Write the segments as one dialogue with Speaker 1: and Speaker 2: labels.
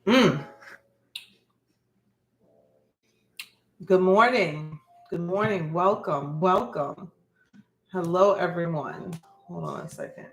Speaker 1: Mm. Good morning. Good morning. Welcome. Welcome. Hello, everyone. Hold on a second.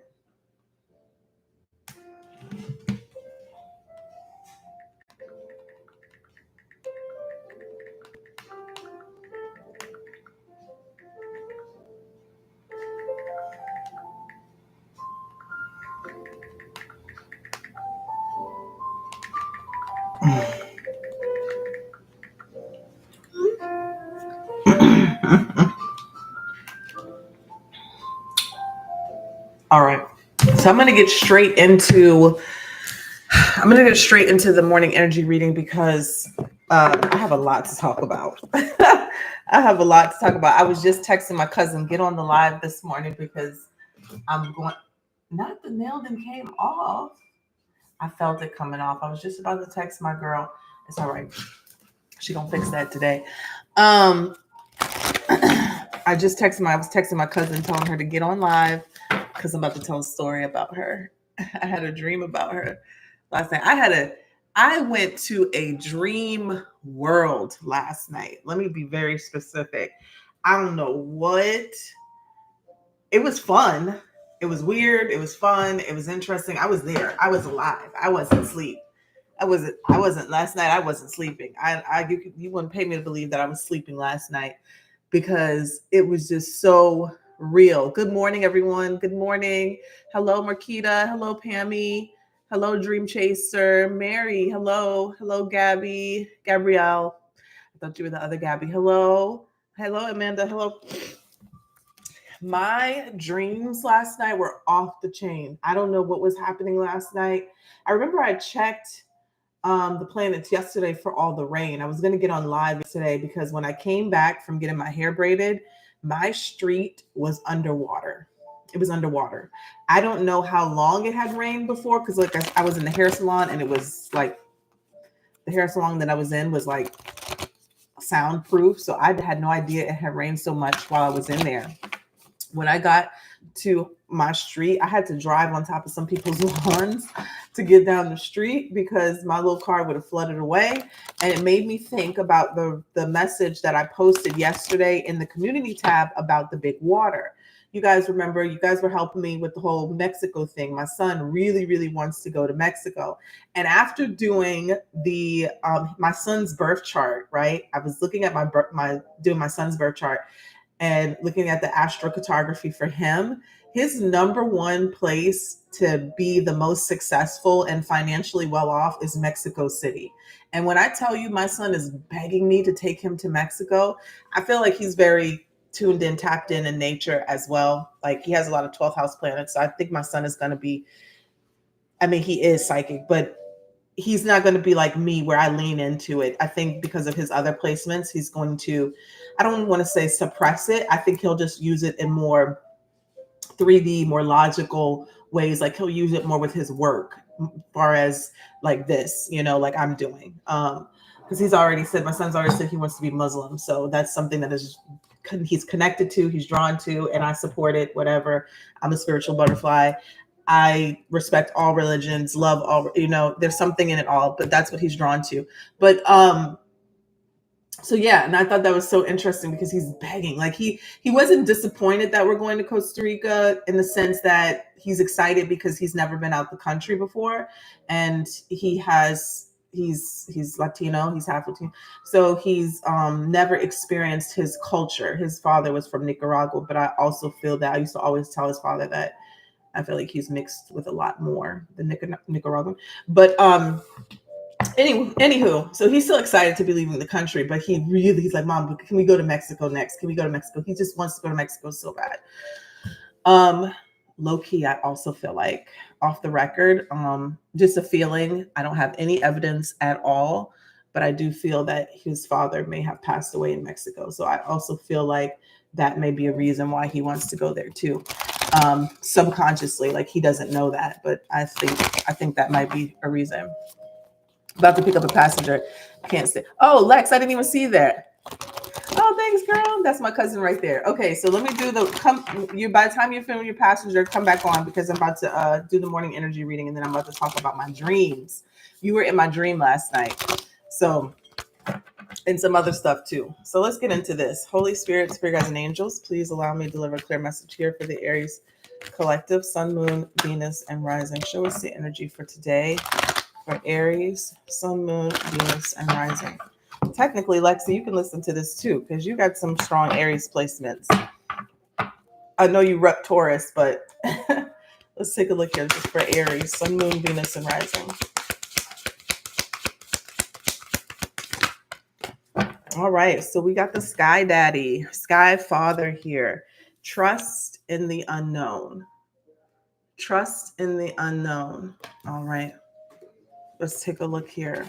Speaker 1: All right. So I'm gonna get straight into the morning energy reading because I have a lot to talk about. I have a lot to talk about. I was just texting my cousin, get on the live this morning because I'm going. Not the nail then came off. I felt it coming off. I was just about to text my girl. It's all right. She gonna fix that today. Um, I was texting my cousin, telling her to get on live because I'm about to tell a story about her. I had a dream about her last night. I went to a dream world last night. Let me be very specific. I don't know what. It was fun. It was weird. It was fun. It was interesting. I was there. I was alive. I wasn't asleep. I wasn't last night. I wasn't sleeping. You wouldn't pay me to believe that I was sleeping last night because it was just so real. Good morning, everyone. Good morning. Hello, Marquita. Hello, Pammy. Hello, Dream Chaser. Mary. Hello. Hello, Gabby. Gabrielle. I thought you were the other Gabby. Hello. Hello, Amanda. Hello. My dreams last night were off the chain. I don't know what was happening last night. I remember I checked the planets yesterday for all the rain. I was going to get on live yesterday because when I came back from getting my hair braided, my street was underwater. It was underwater. I don't know how long it had rained before because, like, I was in the hair salon and it was like the hair salon that I was in was like soundproof. So I had no idea it had rained so much while I was in there. When I got to my street, I had to drive on top of some people's lawns to get down the street because my little car would have flooded away. And it made me think about the message that I posted yesterday in the community tab about the big water. You guys remember, you guys were helping me with the whole Mexico thing. My son really, really wants to go to Mexico. And after doing the my son's birth chart, right? I was looking at my son's birth chart and looking at the astrocartography for him, his number one place to be the most successful and financially well off is Mexico City. And when I tell you my son is begging me to take him to Mexico, I feel like he's very tuned in, tapped in nature as well. Like he has a lot of 12th house planets. So I think my son is going to be, I mean, he is psychic, but he's not going to be like me where I lean into it. I think because of his other placements, he's going to, I don't want to say suppress it. I think he'll just use it in more 3D, more logical ways. Like he'll use it more with his work, as far as like this, like I'm doing. Because my son's already said he wants to be Muslim. So that's something that is he's connected to, he's drawn to, and I support it, whatever. I'm a spiritual butterfly. I respect all religions, love all, there's something in it all, but that's what he's drawn to. But so yeah, and I thought that was so interesting because he's begging. Like he wasn't disappointed that we're going to Costa Rica in the sense that he's excited because he's never been out the country before, and he's Latino, he's half Latino, so he's never experienced his culture. His father was from Nicaragua, but I also feel that I used to always tell his father that I feel like he's mixed with a lot more than Nicaraguan. But anywho, so he's still excited to be leaving the country, but he's like, Mom, can we go to Mexico next? Can we go to Mexico? He just wants to go to Mexico so bad. Low key, I also feel like off the record, just a feeling. I don't have any evidence at all, but I do feel that his father may have passed away in Mexico. So I also feel like that may be a reason why he wants to go there too. Subconsciously, like he doesn't know that, but I think that might be a reason. About to pick up a passenger. Can't stay. Oh, Lex, I didn't even see that. Oh, Oh, thanks, girl. That's my cousin right there. Okay, so let me do by the time you film your passenger, come back on because I'm about to do the morning energy reading, and then I'm about to talk about my dreams. You were in my dream last night. So, and some other stuff too. So let's get into this. Holy Spirit, Spirit guides and angels, please allow me to deliver a clear message here for the Aries collective, Sun, Moon, Venus, and Rising. Show us the energy for today for Aries, Sun, Moon, Venus, and Rising. Technically, Lexi, you can listen to this too because you got some strong Aries placements. I know you rep Taurus, but let's take a look here just for Aries, Sun, Moon, Venus, and Rising. All right, so we got the Sky Daddy, Sky Father here. Trust in the unknown. Trust in the unknown. All right, let's take a look here.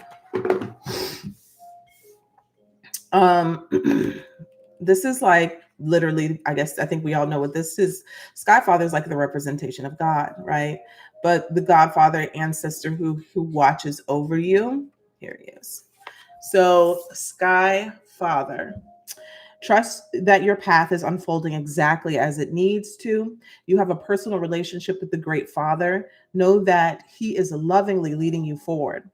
Speaker 1: This is like literally, I think we all know what this is. Sky Father is like the representation of God, right? But the Godfather ancestor who watches over you. Here he is. So Sky Father. Trust that your path is unfolding exactly as it needs to. You have a personal relationship with the Great Father. Know that he is lovingly leading you forward.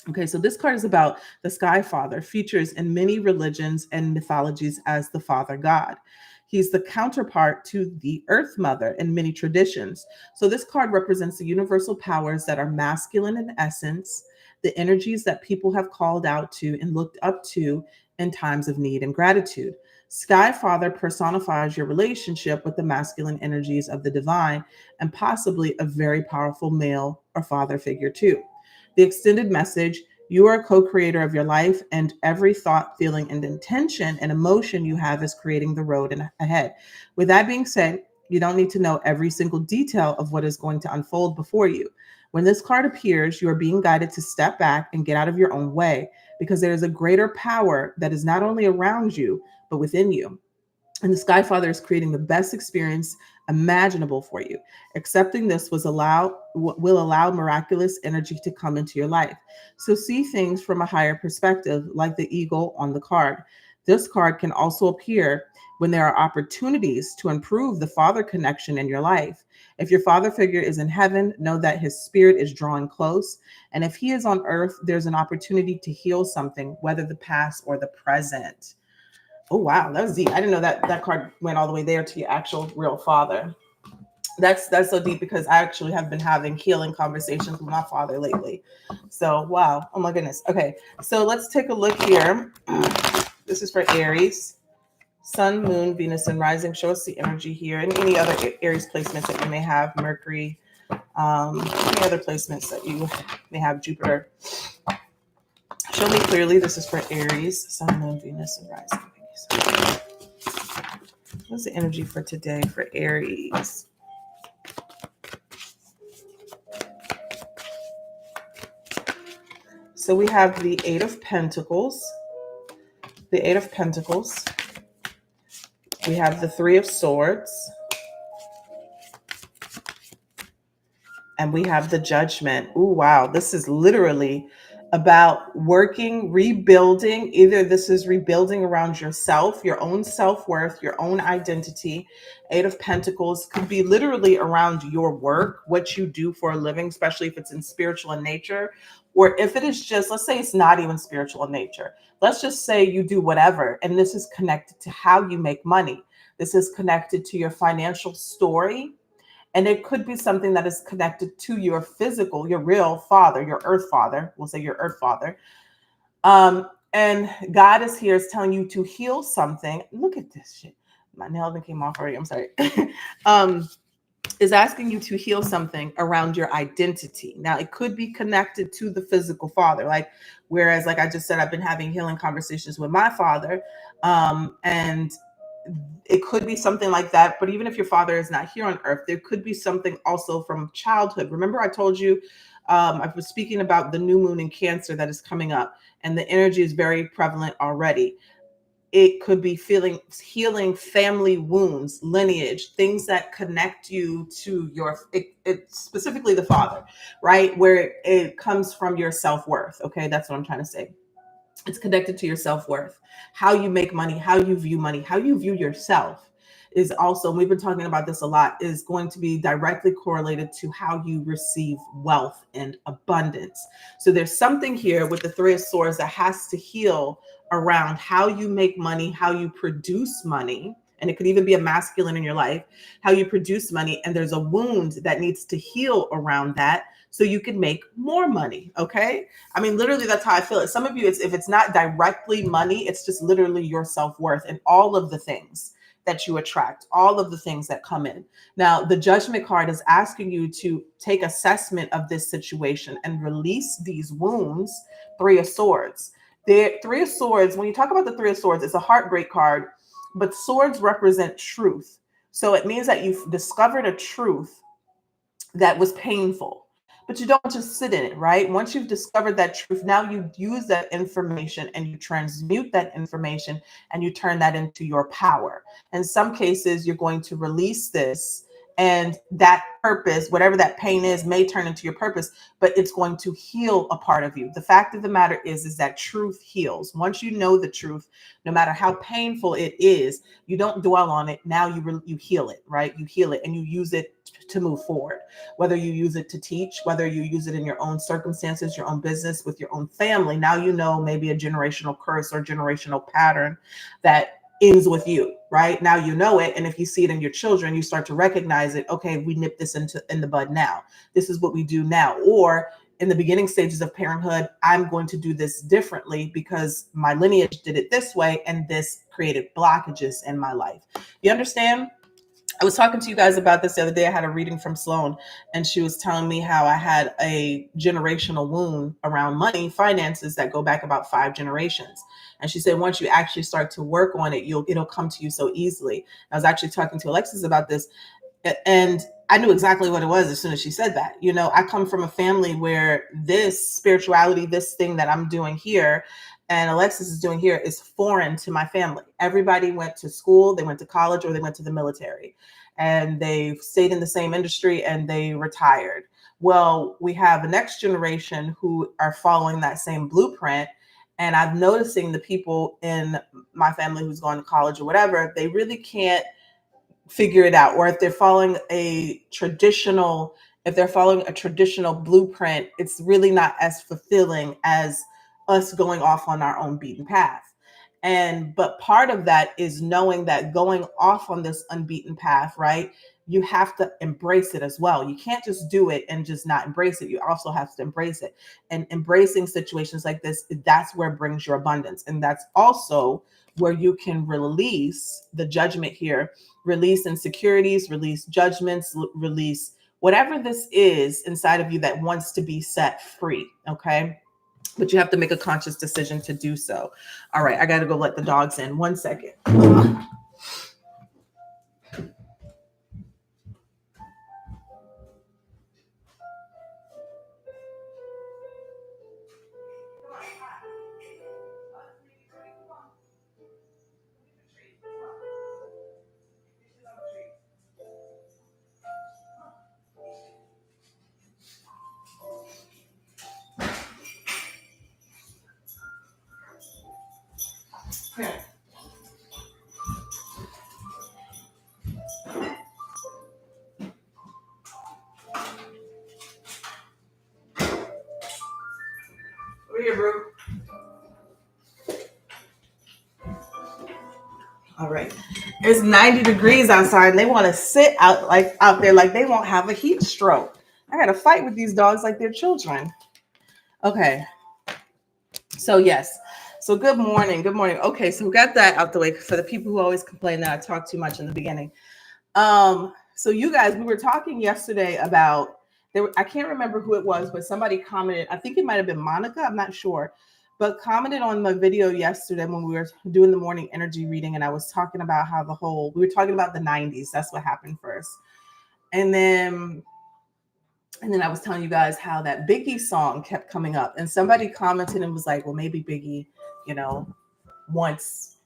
Speaker 1: Okay, so this card is about the Sky Father, features in many religions and mythologies as the Father God. He's the counterpart to the Earth Mother in many traditions. So this card represents the universal powers that are masculine in essence, the energies that people have called out to and looked up to in times of need and gratitude. Sky Father personifies your relationship with the masculine energies of the divine and possibly a very powerful male or father figure too. The extended message: you are a co-creator of your life, and every thought, feeling, and intention and emotion you have is creating the road ahead. With that being said, you don't need to know every single detail of what is going to unfold before you. When this card appears, you are being guided to step back and get out of your own way because there is a greater power that is not only around you, but within you. And the Sky Father is creating the best experience imaginable for you. Accepting this will allow miraculous energy to come into your life. So see things from a higher perspective, like the eagle on the card. This card can also appear when there are opportunities to improve the father connection in your life. If your father figure is in heaven, know that his spirit is drawing close. And if he is on earth, there's an opportunity to heal something, whether the past or the present. Oh, wow. That was deep. I didn't know that card went all the way there to your actual real father. That's so deep because I actually have been having healing conversations with my father lately. So, wow. Oh, my goodness. Okay. So let's take a look here. This is for Aries. Sun, Moon, Venus, and Rising. Show us the energy here and any other Aries placements that you may have. Mercury, any other placements that you may have. Jupiter. Show me clearly. This is for Aries. Sun, Moon, Venus, and Rising. What's the energy for today for Aries? So we have the Eight of Pentacles. The Eight of Pentacles. We have the Three of Swords. And we have the Judgment. Ooh, wow. This is literally about working, rebuilding. Either this is rebuilding around yourself, your own self-worth, your own identity. Eight of Pentacles could be literally around your work, what you do for a living, especially if it's in spiritual in nature. Or if it is just, let's say it's not even spiritual in nature. Let's just say you do whatever, and this is connected to how you make money. This is connected to your financial story. And it could be something that is connected to your physical, your real father, your earth father. We'll say your earth father. And God is here is telling you to heal something. Look at this shit. My nail came off already. I'm sorry. Is asking you to heal something around your identity. Now, it could be connected to the physical father. Whereas, like I just said, I've been having healing conversations with my father. And it could be something like that. But even if your father is not here on earth, there could be something also from childhood. Remember, I told you, I was speaking about the new moon in Cancer that is coming up, and the energy is very prevalent already. It could be healing family wounds, lineage, things that connect you to specifically the father, right? Where it comes from your self-worth. Okay, that's what I'm trying to say. It's connected to your self-worth. How you make money, how you view yourself is also, and we've been talking about this a lot, is going to be directly correlated to how you receive wealth and abundance. So there's something here with the Three of Swords that has to heal around how you make money, how you produce money. And it could even be a masculine in your life, how you produce money. And there's a wound that needs to heal around that so you can make more money. Okay. I mean, literally, that's how I feel it. Some of you, if it's not directly money, it's just literally your self-worth and all of the things that you attract, all of the things that come in. Now, the Judgment card is asking you to take assessment of this situation and release these wounds. Three of Swords. The Three of Swords, when you talk about the Three of Swords, it's a heartbreak card, but swords represent truth. So it means that you've discovered a truth that was painful, but you don't just sit in it, right? Once you've discovered that truth, now you use that information and you transmute that information and you turn that into your power. In some cases, you're going to release this, and that purpose, whatever that pain is, may turn into your purpose, but it's going to heal a part of you. The fact of the matter is that truth heals. Once you know the truth, no matter how painful it is, you don't dwell on it. Now you heal it, right? You heal it and you use it to move forward. Whether you use it to teach, whether you use it in your own circumstances, your own business, with your own family. Now you know maybe a generational curse or generational pattern that ends with you, right? Now you know it. And if you see it in your children, you start to recognize it. Okay, we nip this in the bud now. This is what we do now. Or in the beginning stages of parenthood, I'm going to do this differently because my lineage did it this way, and this created blockages in my life. You understand? I was talking to you guys about this the other day. I had a reading from Sloan, and she was telling me how I had a generational wound around money, finances that go back about 5 generations. And she said, once you actually start to work on it, it'll come to you so easily. I was actually talking to Alexis about this, and I knew exactly what it was as soon as she said that. You know, I come from a family where this spirituality, this thing that I'm doing here and Alexis is doing here, is foreign to my family. Everybody went to school, they went to college, or they went to the military, and they stayed in the same industry and they retired. Well, we have a next generation who are following that same blueprint. And I'm noticing the people in my family who's gone to college or whatever, they really can't figure it out. Or if they're following a traditional, blueprint, it's really not as fulfilling as us going off on our own beaten path. But part of that is knowing that going off on this unbeaten path, right? You have to embrace it as well. You can't just do it and just not embrace it. You also have to embrace it. And embracing situations like this, that's where it brings your abundance. And that's also where you can release the Judgment here, release insecurities, release judgments, release whatever this is inside of you that wants to be set free. Okay. But you have to make a conscious decision to do so. All right. I got to go let the dogs in. 1 second. Okay. Over here, bro. All right. It's 90 degrees outside and they want to sit out there like they won't have a heat stroke. I got to fight with these dogs like they're children. Okay. So yes. So good morning. Good morning. Okay, so we got that out the way for the people who always complain that I talk too much in the beginning. So you guys, we were talking yesterday about I can't remember who it was, but somebody commented, I think it might have been Monica, I'm not sure, but commented on my video yesterday when we were doing the morning energy reading, and I was talking about how we were talking about the 90s. That's what happened first. And then I was telling you guys how that Biggie song kept coming up, and somebody commented and was like, well, maybe Biggie, wants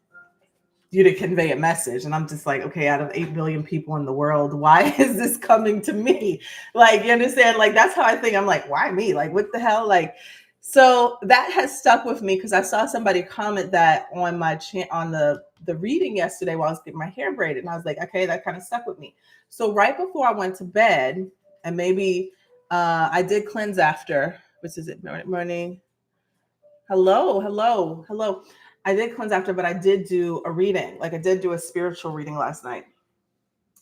Speaker 1: you to convey a message. And I'm just like, okay, out of 8 billion people in the world, why is this coming to me? Like, you understand? Like, that's how I think. I'm like, why me? Like, what the hell? Like, So that has stuck with me because I saw somebody comment that on my on the reading yesterday while I was getting my hair braided, and I was like, okay, that kind of stuck with me. So right before I went to bed, and maybe I did cleanse after. Which is it? Morning. Hello, hello, hello. I did cleanse after, but I did do a reading. Like I did do a spiritual reading last night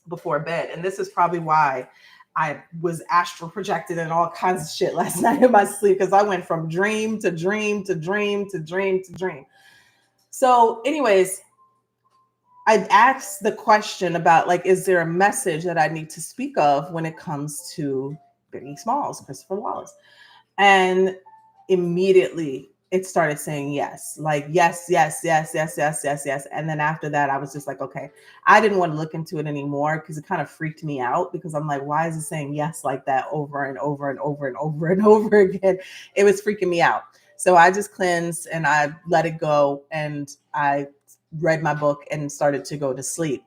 Speaker 1: before bed. And this is probably why I was astral projected and all kinds of shit last night in my sleep, because I went from dream to dream to dream to dream to dream. So, anyways, I asked the question about like, is there a message that I need to speak of when it comes to Biggie Smalls, Christopher Wallace? And immediately it started saying yes, like yes, yes, yes, yes, yes, yes, yes. And then after that, I was just like, okay, I didn't want to look into it anymore because it kind of freaked me out, because I'm like, why is it saying yes like that over and over and over and over and over again? It was freaking me out. So I just cleansed and I let it go, and I read my book and started to go to sleep.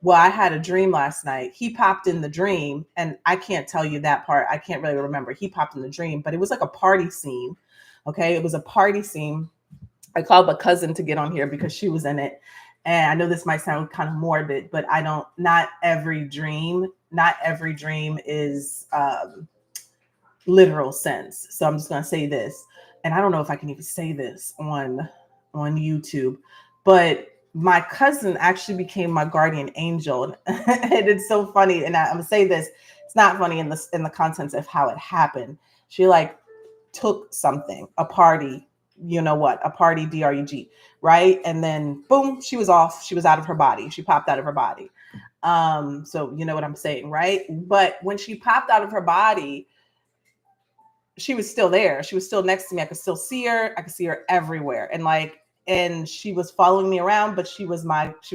Speaker 1: Well, I had a dream last night. He popped in the dream, and I can't tell you that part. I can't really remember. He popped in the dream, but it was like a party scene. Okay. It was a party scene. I called my cousin to get on here because she was in it. And I know this might sound kind of morbid, but not every dream is literal sense. So I'm just going to say this. And I don't know if I can even say this on YouTube, but my cousin actually became my guardian angel. And it's so funny. And I'm going to say this. It's not funny in the contents of how it happened. She like took something, a party, you know what, a party, DRUG, right? And then boom, she was off. She was out of her body. She popped out of her body. So you know what I'm saying, right? But when she popped out of her body, she was still there. She was still next to me. I could still see her. I could see her everywhere. And she was following me around, but she was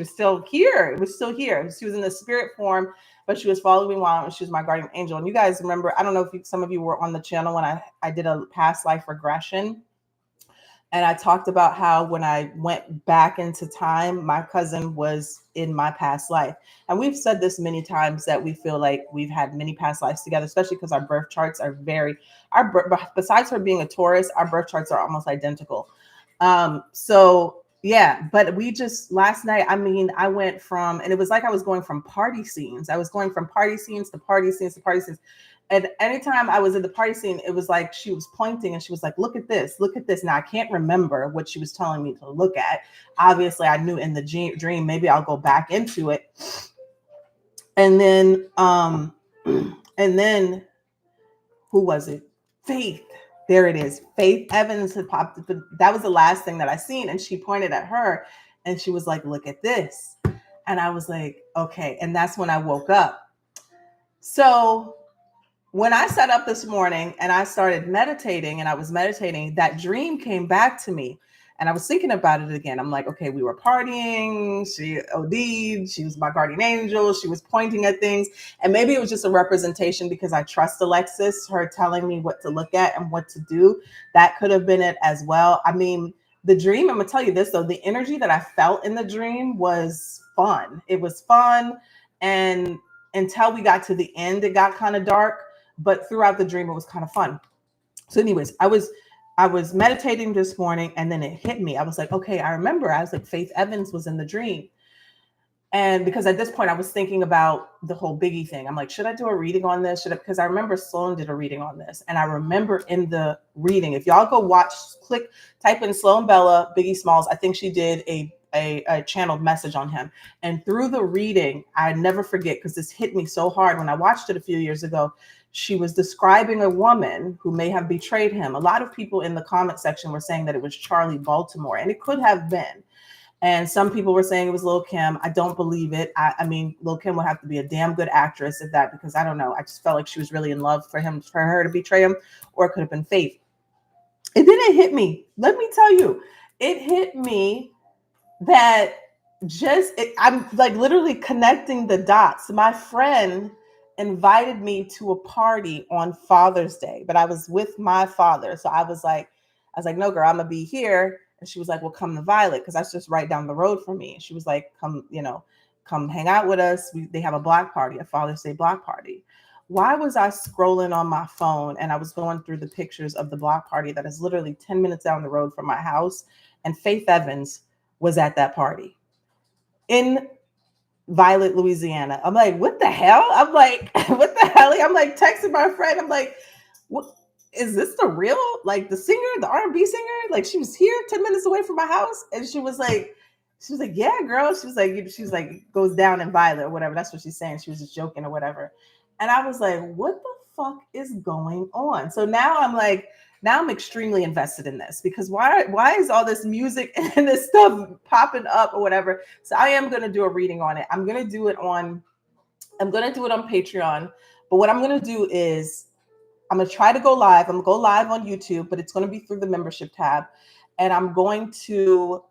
Speaker 1: still here. It was still here. She was in the spirit form, but she was following me while she was my guardian angel. And you guys remember, I don't know if some of you were on the channel when I did a past life regression. And I talked about how when I went back into time, my cousin was in my past life. And we've said this many times that we feel like we've had many past lives together, especially because our birth charts are besides her being a Taurus, our birth charts are almost identical. So yeah, but we just last night, I mean, I went from, and it was like I was going from party scenes. I was going from party scenes to party scenes to party scenes. And anytime I was in the party scene, it was like she was pointing and she was like, look at this, look at this. Now I can't remember what she was telling me to look at. Obviously, I knew in the dream, maybe I'll go back into it. And then who was it? Faith. There it is. Faith Evans had popped up. That was the last thing that I seen. And she pointed at her and she was like, look at this. And I was like, okay. And that's when I woke up. So when I sat up this morning and I started meditating and I was meditating, that dream came back to me. And I was thinking about it again. I'm like, okay, we were partying. She OD'd. She was my guardian angel. She was pointing at things. And maybe it was just a representation because I trust Alexis, her telling me what to look at and what to do. That could have been it as well. I mean, the dream, I'm going to tell you this, though. The energy that I felt in the dream was fun. It was fun. And until we got to the end, it got kind of dark. But throughout the dream, it was kind of fun. So anyways, I was meditating this morning and then it hit me. I was like, okay, I remember. I was like, Faith Evans was in the dream. And because at this point I was thinking about the whole Biggie thing. I'm like, should I do a reading on this? Because I remember Sloan did a reading on this. And I remember in the reading, if y'all go watch, type in Sloan Bella, Biggie Smalls. I think she did a channeled message on him. And through the reading, I never forget, because this hit me so hard when I watched it a few years ago. She was describing a woman who may have betrayed him. A lot of people in the comment section were saying that it was Charlie Baltimore, and it could have been. And some people were saying it was Lil' Kim. I don't believe it. I mean, Lil' Kim would have to be a damn good actress at that, because I don't know. I just felt like she was really in love for her to betray him, or it could have been Faith. And then it hit me. Let me tell you, it hit me that I'm like literally connecting the dots. My friend invited me to a party on Father's Day, but I was with my father. So I was like, no, girl, I'm gonna be here. And she was like, well, come to Violet, because that's just right down the road from me. And she was like, come hang out with us. They have a block party, a Father's Day block party. why was I scrolling on my phone and I was going through the pictures of the block party that is literally 10 minutes down the road from my house, and Faith Evans was at that party in Violet, Louisiana. I'm like, what the hell? I'm like, what the hell? I'm like texting my friend. I'm like, what is this the real, like the singer, the R&B singer? Like she was here 10 minutes away from my house. And she was like, yeah, girl. She was like, goes down in Violet or whatever. That's what she's saying. She was just joking or whatever. And I was like, what the fuck is going on? So now I'm extremely invested in this because why is all this music and this stuff popping up or whatever? So I am going to do a reading on it. I'm going to do it on Patreon. But what I'm going to do is I'm going to try to go live. I'm going to go live on YouTube, but it's going to be through the membership tab. And I'm going to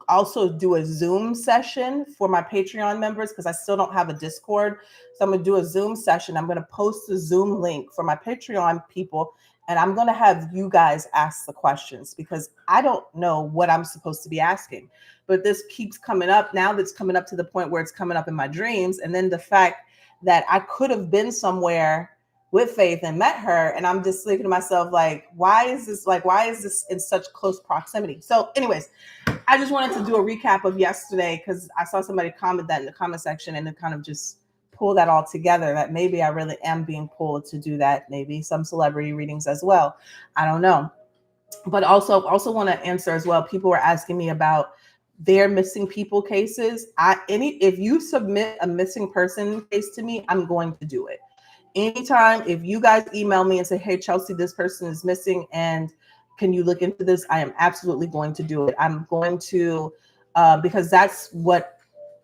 Speaker 1: also do a Zoom session for my Patreon members because I still don't have a Discord. So I'm going to do a Zoom session. I'm going to post the Zoom link for my Patreon people. And I'm going to have you guys ask the questions because I don't know what I'm supposed to be asking. But this keeps coming up. Now that's coming up to the point where it's coming up in my dreams. And then the fact that I could have been somewhere with Faith and met her. And I'm just thinking to myself, like, why is this in such close proximity? So anyways, I just wanted to do a recap of yesterday because I saw somebody comment that in the comment section and it kind of just pull that all together that maybe I really am being pulled to do that. Maybe some celebrity readings as well. I don't know. But also want to answer as well. People were asking me about their missing people cases. If you submit a missing person case to me, I'm going to do it. Anytime, if you guys email me and say, hey, Chelsea, this person is missing and can you look into this? I am absolutely going to do it. I'm going to, because that's what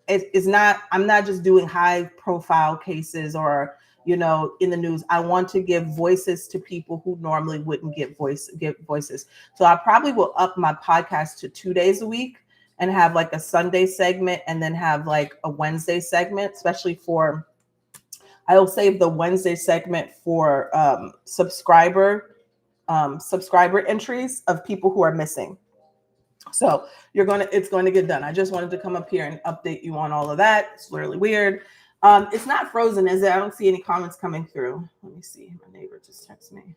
Speaker 1: it is not, I'm not just doing high profile cases or, in the news. I want to give voices to people who normally wouldn't get voices. So I probably will up my podcast to 2 days a week and have like a Sunday segment and then have like a Wednesday segment, especially for, I will save the Wednesday segment for subscriber entries of people who are missing. So it's going to get done. I just wanted to come up here and update you on all of that. It's really weird. It's not frozen, is it? I don't see any comments coming through. Let me see. My neighbor just texted me.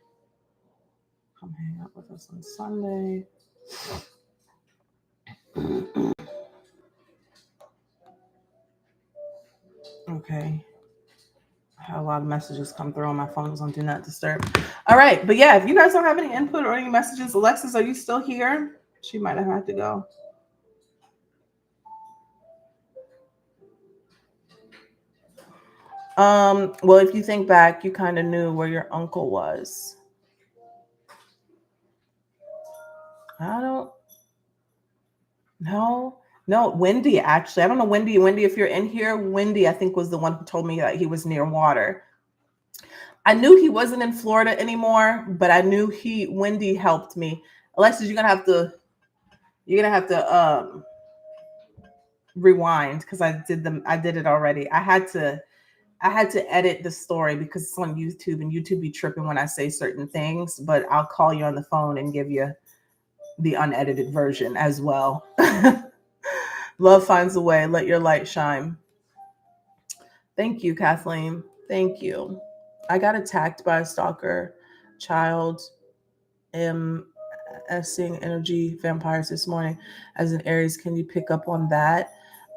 Speaker 1: Come hang out with us on Sunday. Okay. I had a lot of messages come through on my phone. On Do Not Disturb. All right. But yeah, if you guys don't have any input or any messages, Alexis, are you still here? She might have had to go. Well, if you think back, you kind of knew where your uncle was. I don't know. No, Wendy, actually. I don't know, Wendy, if you're in here. Wendy, I think, was the one who told me that he was near water. I knew he wasn't in Florida anymore, but I knew Wendy helped me. Alexis, you're gonna have to rewind because I did it already. I had to edit the story because it's on YouTube and YouTube be tripping when I say certain things, but I'll call you on the phone and give you the unedited version as well. Love finds a way. Let your light shine. Thank you, Kathleen. Thank you. I got attacked by a stalker child. Seeing energy vampires this morning as an Aries. Can you pick up on that?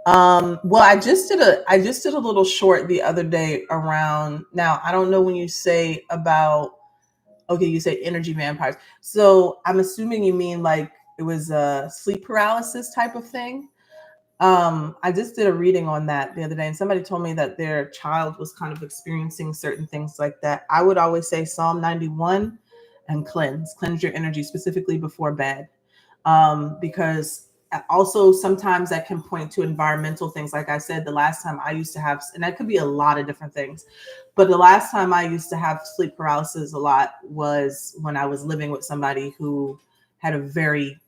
Speaker 1: Well, I just did a little short the other day around. Now, I don't know when you say about, okay, you say energy vampires. So I'm assuming you mean like it was a sleep paralysis type of thing. I just did a reading on that the other day, and somebody told me that their child was kind of experiencing certain things like that. I would always say Psalm 91 and cleanse your energy specifically before bed. Because also sometimes that can point to environmental things. Like I said, the last time I used to have, and that could be a lot of different things, but the last time I used to have sleep paralysis a lot was when I was living with somebody who had a very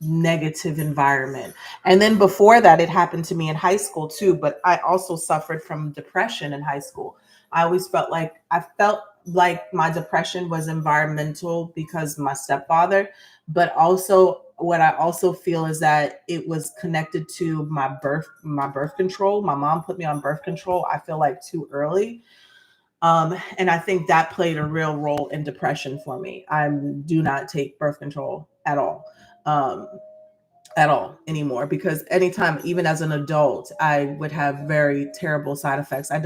Speaker 1: negative environment. And then before that, it happened to me in high school too, but I also suffered from depression in high school. I felt like my depression was environmental because my stepfather, but also what I also feel is that it was connected to my birth control. My mom put me on birth control, I feel like, too early. And I think that played a real role in depression for me. I do not take birth control um, at all anymore, because anytime, even as an adult, I would have very terrible side effects. I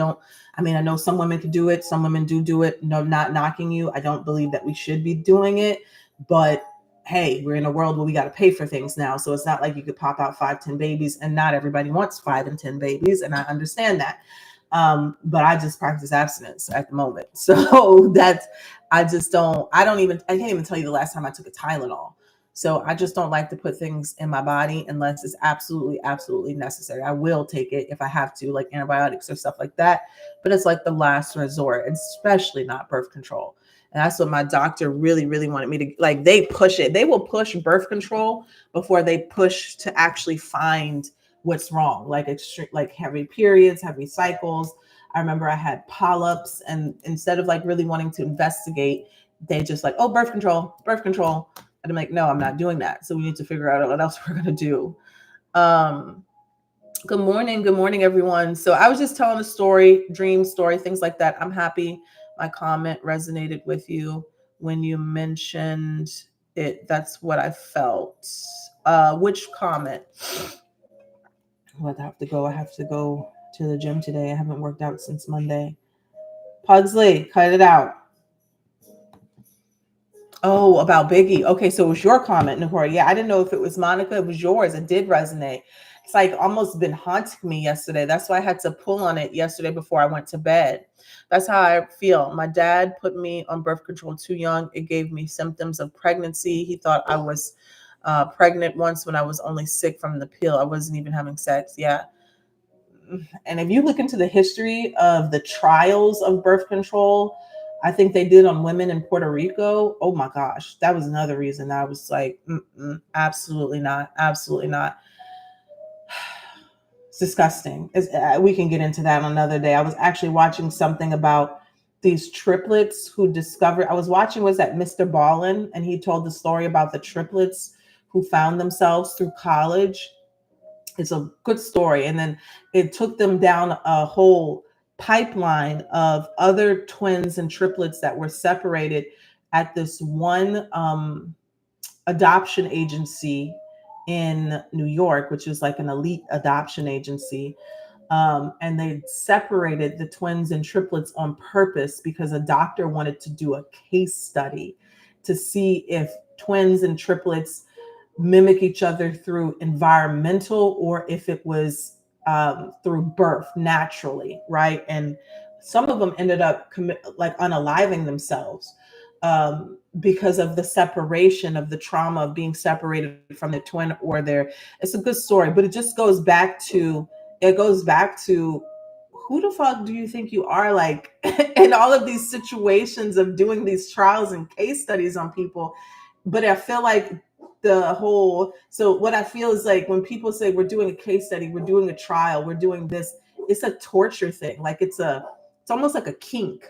Speaker 1: mean, I know some women can do it, some women do it. No, not knocking you. I don't believe that we should be doing it, but hey, we're in a world where we got to pay for things now. So it's not like you could pop out 5, 10 babies, and not everybody wants 5 and 10 babies. And I understand that. But I just practice abstinence at the moment. So that's, I can't even tell you the last time I took a Tylenol. So I just don't like to put things in my body unless it's absolutely, absolutely necessary. I will take it if I have to, like antibiotics or stuff like that. But it's like the last resort, especially not birth control. And that's what my doctor really, really wanted me to like. They push it. They will push birth control before they push to actually find what's wrong, like extreme, like heavy periods, heavy cycles. I remember I had polyps, and instead of like really wanting to investigate, they just like, oh, birth control, birth control. And I'm like, no, I'm not doing that. So we need to figure out what else we're gonna do. Um, good morning, everyone. So I was just telling a story, dream story, things like that. I'm happy my comment resonated with you when you mentioned it. That's what I felt. Which comment? What I have to go? I have to go to the gym today. I haven't worked out since Monday. Pugsley, cut it out. Oh, about Biggie. Okay, so it was your comment, Nahora. Yeah, I didn't know if it was Monica. It was yours. It did resonate. It's like almost been haunting me yesterday. That's why I had to pull on it yesterday before I went to bed. That's how I feel. My dad put me on birth control too young. It gave me symptoms of pregnancy. He thought I was pregnant once when I was only sick from the pill. I wasn't even having sex. Yeah. And if you look into the history of the trials of birth control, I think they did on women in Puerto Rico. Oh my gosh, that was another reason I was like, absolutely not, absolutely not. It's disgusting. We can get into that another day. I was actually watching something about these triplets who discovered. I was watching, was that Mr. Ballin, and he told the story about the triplets who found themselves through college. It's a good story. And then it took them down a whole pipeline of other twins and triplets that were separated at this one adoption agency in New York, which is like an elite adoption agency. And they separated the twins and triplets on purpose because a doctor wanted to do a case study to see if twins and triplets mimic each other through environmental or if it was through birth naturally, right? And some of them ended up like unaliving themselves because of the separation, of the trauma of being separated from their twin or their. It's a good story, but it just goes back to who the fuck do you think you are, like in all of these situations of doing these trials and case studies on people. But I feel like so what I feel is like when people say we're doing a case study, we're doing a trial, we're doing this, it's a torture thing. Like it's almost like a kink.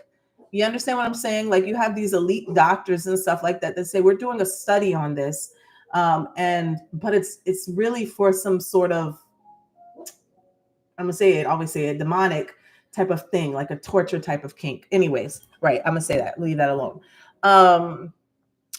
Speaker 1: You understand what I'm saying? Like you have these elite doctors and stuff like that that say we're doing a study on this, but it's really for some sort of, I'm gonna say it, always say it, demonic type of thing, like a torture type of kink. Anyways, right? I'm gonna say that. Leave that alone.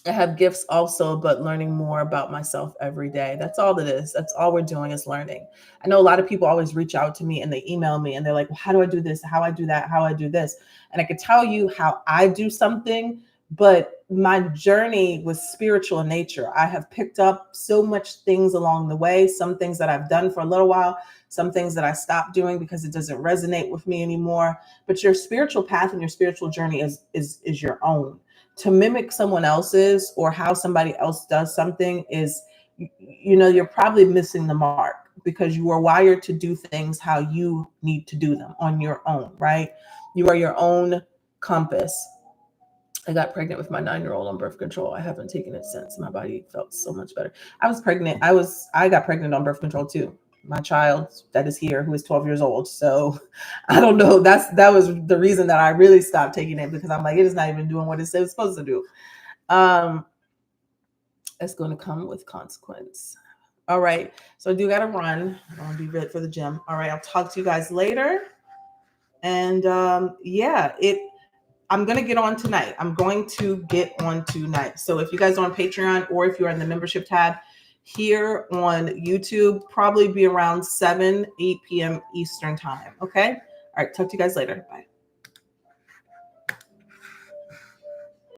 Speaker 1: I have gifts also, but learning more about myself every day. That's all it is. That's all we're doing is learning. I know a lot of people always reach out to me and they email me and they're like, well, how do I do this? How I do that? How I do this? And I could tell you how I do something, but my journey was spiritual in nature. I have picked up so much things along the way, some things that I've done for a little while, some things that I stopped doing because it doesn't resonate with me anymore. But your spiritual path and your spiritual journey is your own. To mimic someone else's or how somebody else does something is, you're probably missing the mark because you are wired to do things how you need to do them on your own, right? You are your own compass. I got pregnant with my 9-year-old on birth control. I haven't taken it since. My body felt so much better. I was pregnant. I got pregnant on birth control too. My child that is here, who is 12 years old. So I don't know. That was the reason that I really stopped taking it, because I'm like, it is not even doing what it was supposed to do. It's going to come with consequence. All right. So I do got to run. I'm going to be ready for the gym. All right. I'll talk to you guys later. And yeah, I'm going to get on tonight. I'm going to get on tonight. So if you guys are on Patreon or if you're in the membership tab here on YouTube, probably be around 7, 8 p.m. Eastern time. Okay. All right. Talk to you guys later. Bye.